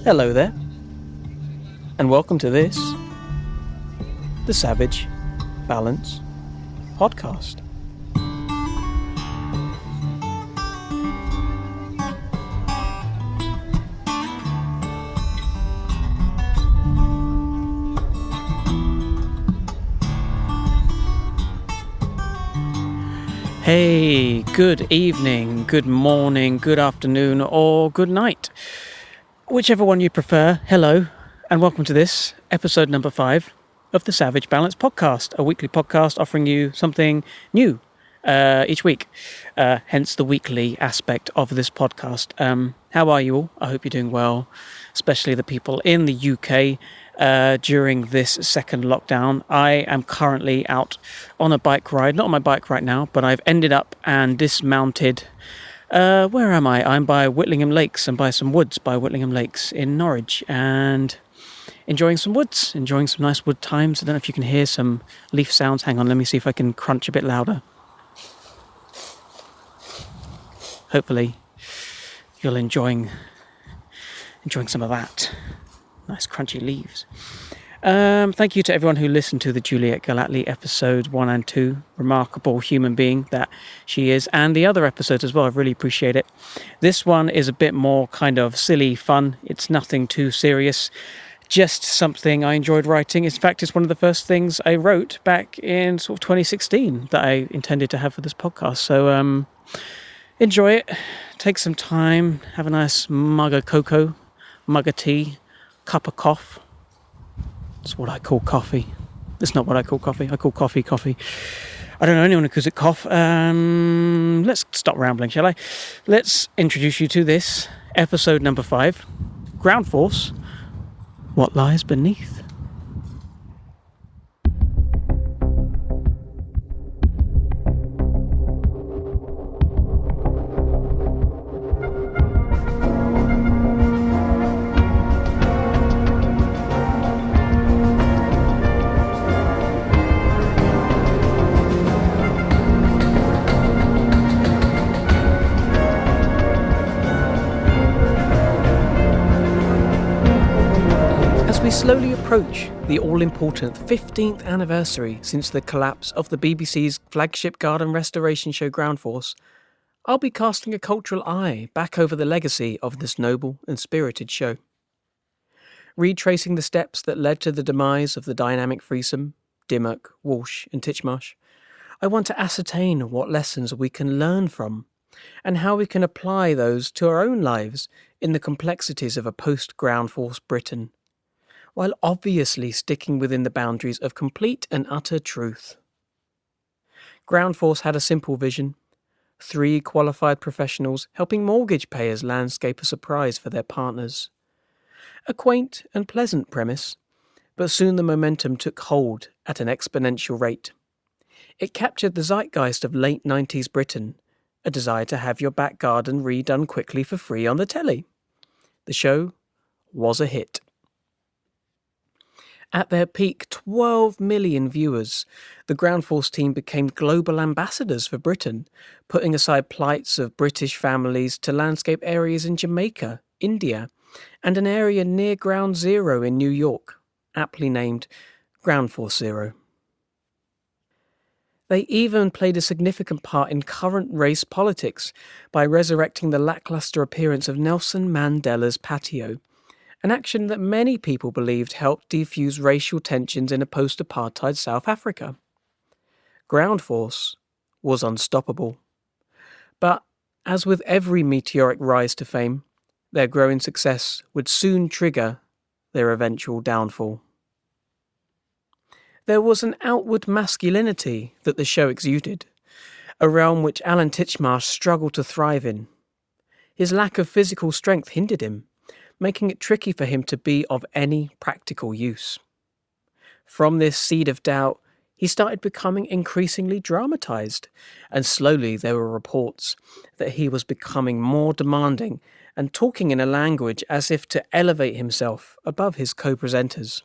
Hello there, and welcome to this, the Savage Balance Podcast. Hey, good evening, good morning, good afternoon, or good night. Whichever one you prefer, hello, and welcome to this, episode number 5 of the Savage Balance Podcast, a weekly podcast offering you something new each week, hence the weekly aspect of this podcast. How are you all? I hope you're doing well, especially the people in the UK during this second lockdown. I am currently out on a bike ride, not on my bike right now, but I've ended up and dismounted. Where am I? I'm by Whitlingham Lakes and by some woods by Whitlingham Lakes in Norwich, and enjoying some woods, enjoying some nice wood times. I don't know if you can hear some leaf sounds. Hang on, let me see if I can crunch a bit louder. Hopefully you're enjoying some of that. Nice crunchy leaves. Thank you to everyone who listened to the Juliet Galatly episode 1 and 2. Remarkable human being that she is. And the other episodes as well. I really appreciate it. This one is a bit more kind of silly fun. It's nothing too serious. Just something I enjoyed writing. In fact, it's one of the first things I wrote back in sort of 2016 that I intended to have for this podcast. So enjoy it. Take some time. Have a nice mug of cocoa, mug of tea, cup of coffee. It's what I call coffee. It's not what I call coffee. I call coffee. I don't know anyone who calls it cough. Let's stop rambling, shall I? Let's introduce you to this episode number 5, Ground Force, What Lies Beneath. We slowly approach the all-important 15th anniversary since the collapse of the BBC's flagship garden restoration show Ground Force. I'll be casting a cultural eye back over the legacy of this noble and spirited show. Retracing the steps that led to the demise of the dynamic threesome, Dimmock, Walsh and Titchmarsh, I want to ascertain what lessons we can learn from and how we can apply those to our own lives in the complexities of a post-Ground Force Britain, while obviously sticking within the boundaries of complete and utter truth. Ground Force had a simple vision: 3 qualified professionals helping mortgage payers landscape a surprise for their partners. A quaint and pleasant premise, but soon the momentum took hold at an exponential rate. It captured the zeitgeist of late 90s Britain, a desire to have your back garden redone quickly for free on the telly. The show was a hit. At their peak, 12 million viewers, the Ground Force team became global ambassadors for Britain, putting aside plights of British families to landscape areas in Jamaica, India, and an area near Ground Zero in New York, aptly named Ground Force Zero. They even played a significant part in current race politics by resurrecting the lackluster appearance of Nelson Mandela's patio, an action that many people believed helped defuse racial tensions in a post-apartheid South Africa. Ground Force was unstoppable. But, as with every meteoric rise to fame, their growing success would soon trigger their eventual downfall. There was an outward masculinity that the show exuded, a realm which Alan Titchmarsh struggled to thrive in. His lack of physical strength hindered him, making it tricky for him to be of any practical use. From this seed of doubt, he started becoming increasingly dramatized, and slowly there were reports that he was becoming more demanding and talking in a language as if to elevate himself above his co-presenters.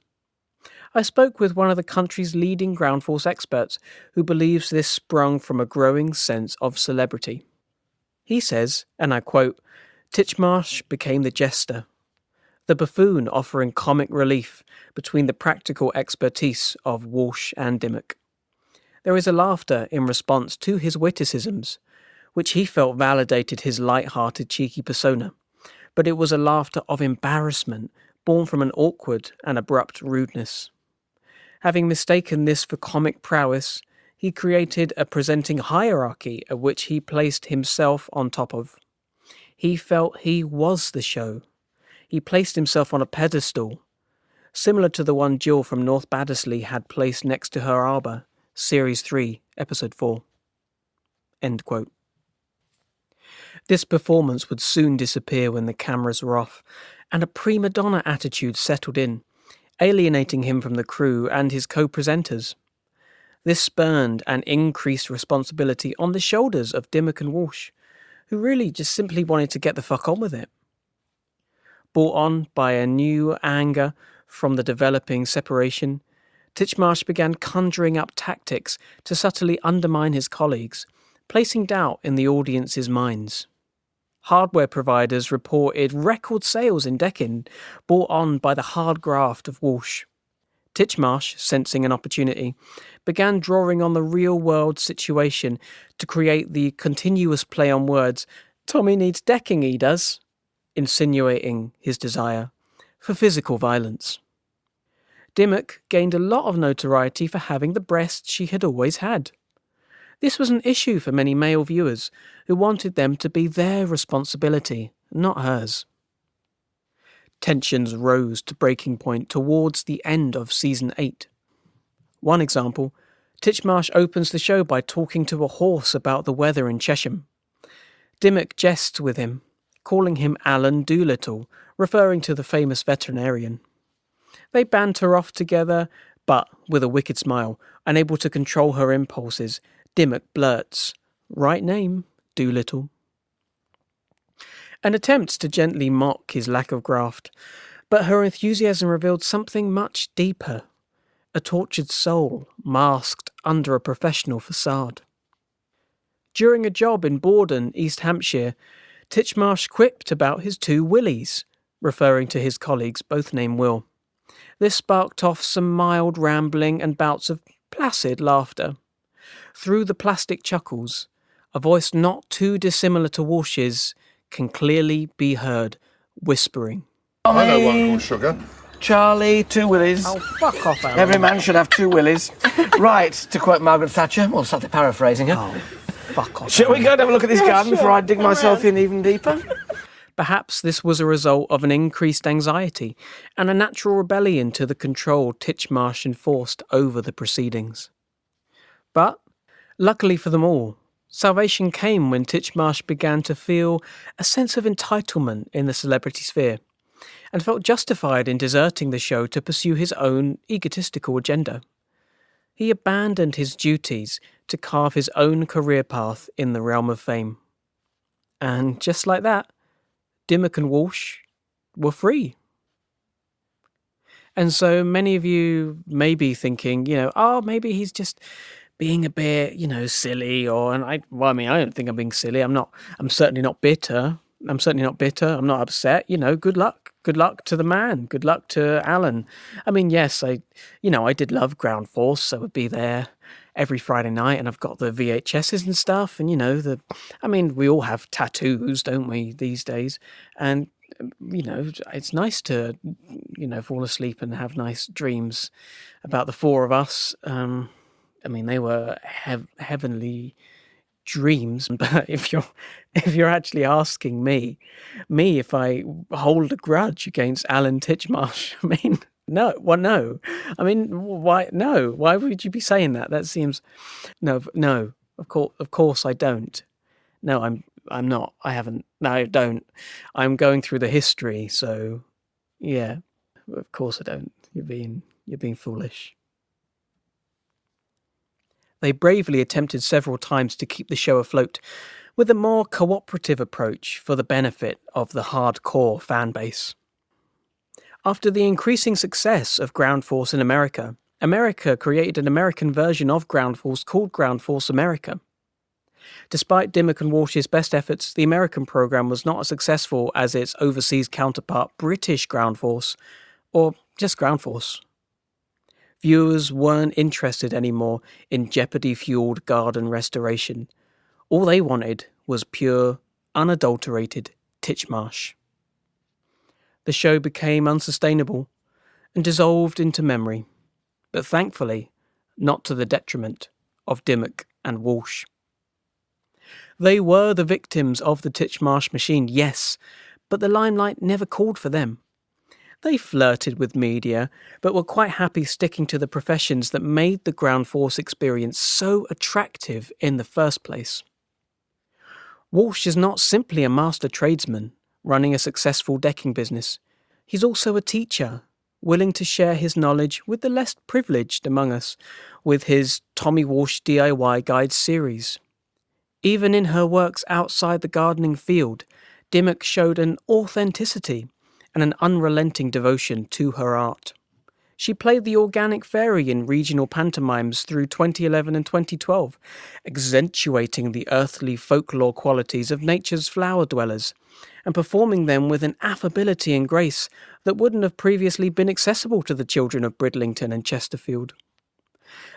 I spoke with one of the country's leading Ground Force experts who believes this sprung from a growing sense of celebrity. He says, and I quote, "Titchmarsh became the jester, the buffoon offering comic relief between the practical expertise of Walsh and Dimmock. There is a laughter in response to his witticisms, which he felt validated his light-hearted, cheeky persona, but it was a laughter of embarrassment born from an awkward and abrupt rudeness. Having mistaken this for comic prowess, he created a presenting hierarchy of which he placed himself on top of. He felt he was the show. He placed himself on a pedestal, similar to the one Jill from North Baddesley had placed next to her arbour, Series 3, Episode 4. End quote. This performance would soon disappear when the cameras were off, and a prima donna attitude settled in, alienating him from the crew and his co-presenters. This spurned an increased responsibility on the shoulders of Dimmock and Walsh, who really just simply wanted to get the fuck on with it. Brought on by a new anger from the developing separation, Titchmarsh began conjuring up tactics to subtly undermine his colleagues, placing doubt in the audience's minds. Hardware providers reported record sales in decking, brought on by the hard graft of Walsh. Titchmarsh, sensing an opportunity, began drawing on the real-world situation to create the continuous play on words, "Tommy needs decking, he does," insinuating his desire for physical violence. Dimmock gained a lot of notoriety for having the breasts she had always had. This was an issue for many male viewers who wanted them to be their responsibility, not hers. Tensions rose to breaking point towards the end of Season 8. One example, Titchmarsh opens the show by talking to a horse about the weather in Chesham. Dimmock jests with him, calling him Alan Doolittle, referring to the famous veterinarian. They banter off together, but with a wicked smile, unable to control her impulses, Dimmock blurts, "Right name, Doolittle." An attempt to gently mock his lack of graft, but her enthusiasm revealed something much deeper, a tortured soul masked under a professional facade. During a job in Borden, East Hampshire, Titchmarsh quipped about his 2 Willies, referring to his colleagues, both named Will. This sparked off some mild rambling and bouts of placid laughter. Through the plastic chuckles, a voice not too dissimilar to Walsh's can clearly be heard, whispering. I know one called Sugar. Charlie, 2 Willies. Oh, fuck off, Alan. Every man should have 2 Willies. Right, to quote Margaret Thatcher, well, slightly paraphrasing her. Oh, fuck off. Shall we go and have a look at this garden before I dig myself in even deeper? Perhaps this was a result of an increased anxiety and a natural rebellion to the control Titchmarsh enforced over the proceedings. But, luckily for them all, salvation came when Titchmarsh began to feel a sense of entitlement in the celebrity sphere, and felt justified in deserting the show to pursue his own egotistical agenda. He abandoned his duties to carve his own career path in the realm of fame. And just like that, Dimmock and Walsh were free. And so many of you may be thinking, maybe he's just being a bit, silly, I don't think I'm being silly. I'm certainly not bitter. I'm not upset. Good luck to the man. Good luck to Alan. I mean, yes, I did love Ground Force. I would be there every Friday night, and I've got the VHSs and stuff. And, we all have tattoos, don't we, these days? And, it's nice to, fall asleep and have nice dreams about the 4 of us. They were heavenly dreams. But if you're actually asking me if I hold a grudge against Alan Titchmarsh, no. Well, no. Why? No. Why would you be saying that? That seems no. Of course, I don't. No, I'm not. I haven't. No, I don't. I'm going through the history. So, yeah. Of course, I don't. You're being foolish. They bravely attempted several times to keep the show afloat, with a more cooperative approach for the benefit of the hardcore fan base. After the increasing success of Ground Force in America, America created an American version of Ground Force called Ground Force America. Despite Dimmock and Walsh's best efforts, the American program was not as successful as its overseas counterpart British Ground Force, or just Ground Force. Viewers weren't interested anymore in Jeopardy-fueled garden restoration. All they wanted was pure, unadulterated Titchmarsh. The show became unsustainable and dissolved into memory, but thankfully not to the detriment of Dimmock and Walsh. They were the victims of the Titchmarsh machine, yes, but the limelight never called for them. They flirted with media, but were quite happy sticking to the professions that made the ground force experience so attractive in the first place. Walsh is not simply a master tradesman running a successful decking business. He's also a teacher, willing to share his knowledge with the less privileged among us with his Tommy Walsh DIY Guides series. Even in her works outside the gardening field, Dimmock showed an authenticity and an unrelenting devotion to her art. She played the organic fairy in regional pantomimes through 2011 and 2012, accentuating the earthly folklore qualities of nature's flower dwellers, and performing them with an affability and grace that wouldn't have previously been accessible to the children of Bridlington and Chesterfield.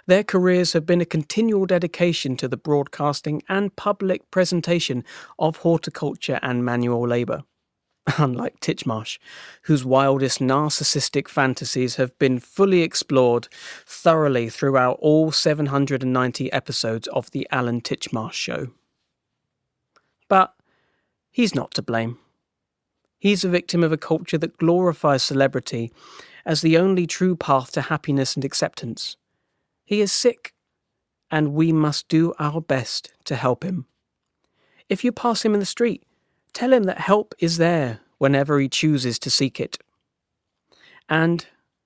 Their careers have been a continual dedication to the broadcasting and public presentation of horticulture and manual labour. Unlike Titchmarsh, whose wildest narcissistic fantasies have been fully explored thoroughly throughout all 790 episodes of The Alan Titchmarsh Show. But he's not to blame. He's a victim of a culture that glorifies celebrity as the only true path to happiness and acceptance. He is sick, and we must do our best to help him. If you pass him in the street, tell him that help is there whenever he chooses to seek it. And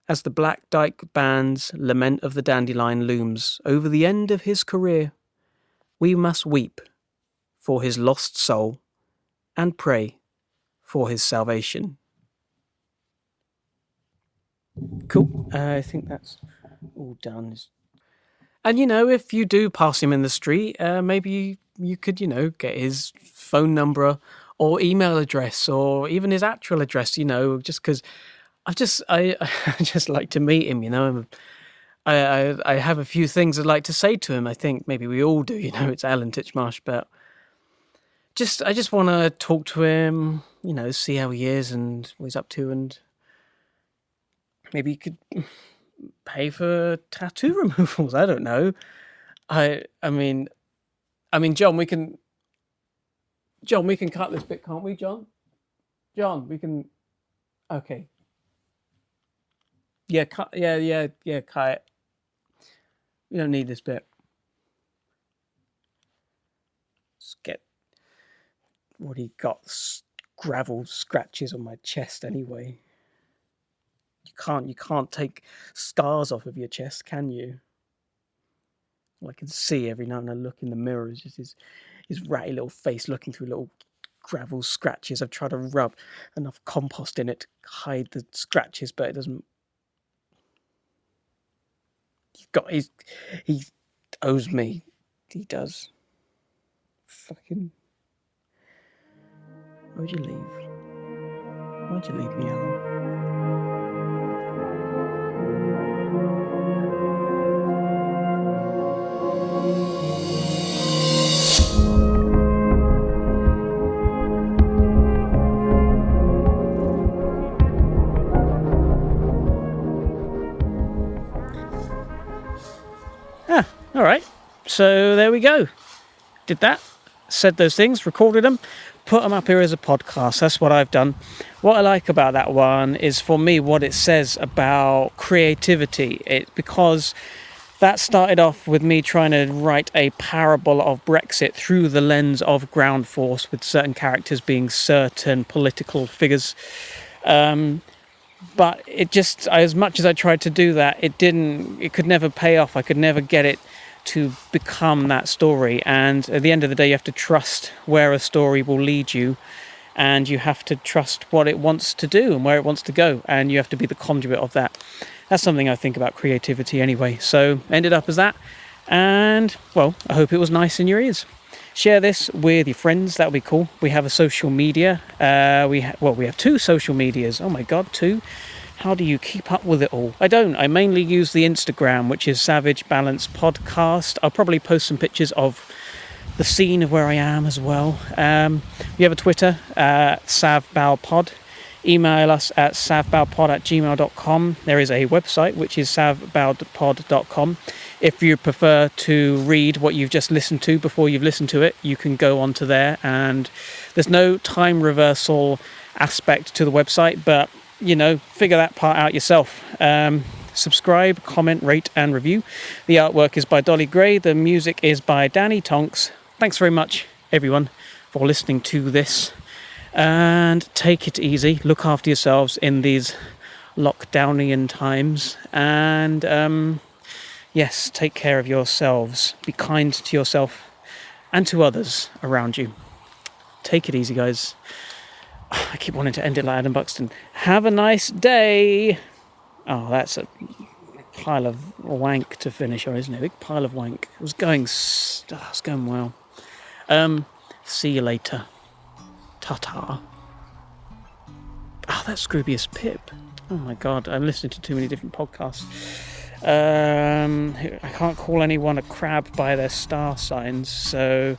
as the Black Dyke Band's Lament of the Dandelion looms over the end of his career, we must weep for his lost soul and pray for his salvation. Cool. I think that's all done. And, if you do pass him in the street, maybe you could, get his phone number or email address or even his actual address, just because I just like to meet him, I have a few things I'd like to say to him. I think maybe we all do, it's Alan Titchmarsh, but I just want to talk to him, see how he is and what he's up to, and maybe he could pay for tattoo removals. I don't know. I mean, John, we can cut this bit, can't we, John? John, we can. Okay. Yeah, cut. Yeah. Cut it. We don't need this bit. Let's get. What he got? Gravel scratches on my chest anyway. You can't take scars off of your chest, can you? All I can see every now and then I look in the mirror is just his ratty little face looking through little gravel scratches. I've tried to rub enough compost in it to hide the scratches, but it doesn't. He owes me. He does. Fucking. Why'd you leave? Why'd you leave me, Alan? All right, so there we go. Did that, said those things, recorded them, put them up here as a podcast. That's what I've done. What I like about that one is, for me, what it says about creativity. Because that started off with me trying to write a parable of Brexit through the lens of ground force, with certain characters being certain political figures. But it just, as much as I tried to do that, it could never pay off. I could never get it to become that story. And at the end of the day, you have to trust where a story will lead you, and you have to trust what it wants to do and where it wants to go, and you have to be the conduit of that. That's something I think about creativity anyway. So ended up as that, and well, I hope it was nice in your ears. Share this with your friends. That would be cool. We have a social media. We have 2 social medias. Oh my God, 2. How do you keep up with it all? I don't. I mainly use the Instagram, which is Savage Balance Podcast. I'll probably post some pictures of the scene of where I am as well. We have a Twitter, savbalpod. Email us at savbalpod@gmail.com. There is a website, which is savbalpod.com. If you prefer to read what you've just listened to before you've listened to it, you can go onto there, and there's no time reversal aspect to the website, but figure that part out yourself. Subscribe, comment, rate and review. The artwork is by Dolly Gray. The music is by Danny Tonks. Thanks very much, everyone, for listening to this. And take it easy. Look after yourselves in these lockdownian times. And yes, take care of yourselves. Be kind to yourself and to others around you. Take it easy, guys. I keep wanting to end it like Adam Buxton. Have a nice day. Oh, that's a pile of wank to finish on, isn't it? A big pile of wank. It was going well. See you later. Ta-ta. Oh, that's Scroobius Pip. Oh my God, I'm listening to too many different podcasts. I can't call anyone a crab by their star signs, so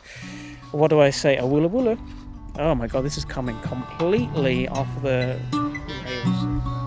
what do I say? A woola woola. Oh my God, this is coming completely off the rails.